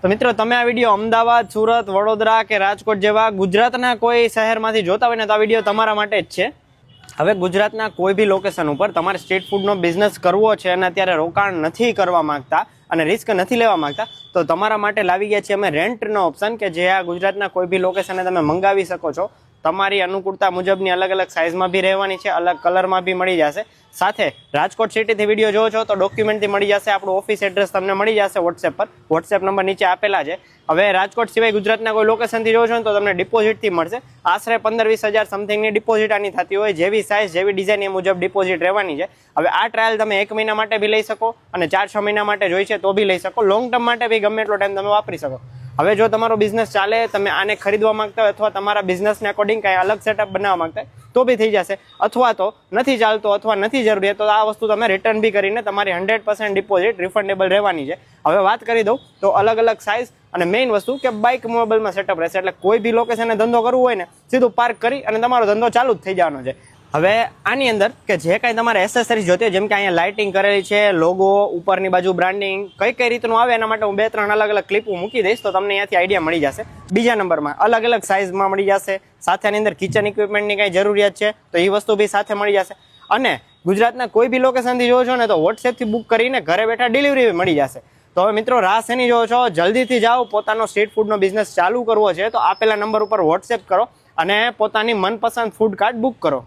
તો મિત્રો તમે આ વિડીયો અમદાવાદ, સુરત, વડોદરા કે રાજકોટ જેવા ગુજરાતના કોઈ શહેરમાંથી જોતા હોય ને તો આ વિડીયો તમારા માટે જ છે। હવે ગુજરાતના કોઈ બી લોકેશન ઉપર તમારે સ્ટ્રીટ ફૂડનો બિઝનેસ કરવો છે અને અત્યારે રોકાણ નથી કરવા માંગતા અને રિસ્ક નથી લેવા માંગતા તો તમારા માટે લાવી ગયા છે અમે રેન્ટનો ઓપ્શન કે જે આ ગુજરાતના કોઈ બી લોકેશને તમે મંગાવી શકો છો। તમારી અનુકૂળતા મુજબની અલગ અલગ સાઇઝમાં બી રહેવાની છે, અલગ કલરમાં બી મળી જશે। સાથે રાજકોટ સિટીથી વિડીયો જોવો છો તો ડોક્યુમેન્ટથી મળી જશે, આપણું ઓફિસ એડ્રેસ તમને મળી જશે વોટ્સએપ પર, વોટ્સએપ નંબર નીચે આપેલા છે। હવે રાજકોટ સિવાય ગુજરાતના કોઈ લોકેશનથી જોવો છો ને તો તમને ડિપોઝિટથી મળશે, આશરે 15-20 હજાર સમથિંગની ડિપોઝિટ આની થતી હોય, જેવી સાઇઝ જેવી ડિઝાઇન એ મુજબ ડિપોઝિટ રહેવાની છે। હવે આ ટ્રાયલ તમે 1 મહિના માટે બી લઈ શકો અને 4-6 મહિના માટે જોઈ છે તો બી લઈ શકો, લોંગ ટર્મ માટે બી ગમે એટલો ટાઈમ તમે વાપરી શકો। હવે જો તમારો બિઝનેસ ચાલે, તમે આને ખરીદવા માંગતા હોય અથવા તમારા બિઝનેસને અકોર્ડિંગ કાંઈ અલગ સેટઅપ બનાવવા માંગતા હોય તો બી થઈ જશે, અથવા તો નથી ચાલતો અથવા નથી જરૂરિયાત તો આ વસ્તુ તમે રિટર્ન બી કરીને તમારી 100% ડિપોઝિટ રિફંડેબલ રહેવાની છે। હવે વાત કરી દઉં તો અલગ અલગ સાઇઝ અને મેઇન વસ્તુ કે બાઇક મોબાઈલમાં સેટઅપ રહેશે, એટલે કોઈ બી લોકેશને ધંધો કરવો હોય ને સીધું પાર્ક કરી અને તમારો ધંધો ચાલુ જ થઈ જવાનો છે। હવે આની અંદર કે જે કાંઈ તમારે એસેસરીઝ જોતી હોય, જેમ કે અહીંયા લાઇટિંગ કરેલી છે, લોગો, ઉપરની બાજુ બ્રાન્ડિંગ, કઈ રીતનું આવે એના માટે હું 2-3 અલગ અલગ ક્લિપ મૂકી દઈશ તો તમને અહીંયાથી આઈડિયા મળી જશે। બીજા નંબરમાં અલગ અલગ સાઇઝમાં મળી જશે, સાથે આની અંદર કિચન ઇક્વિપમેન્ટની કાંઈ જરૂરિયાત છે તો એ વસ્તુ બી સાથે મળી જશે। અને ગુજરાતના કોઈ બી લોકેશનથી જોવો છો ને તો વોટ્સએપથી બુક કરીને ઘરે બેઠા ડિલિવરી મળી જશે। તો હવે મિત્રો રાહ શેની જોવો છો, જલ્દીથી જાઓ, પોતાનો સ્ટ્રીટ ફૂડનો બિઝનેસ ચાલુ કરવો છે તો આપેલા નંબર ઉપર વોટ્સએપ કરો અને પોતાની મનપસંદ ફૂડ કાર્ટ બુક કરો।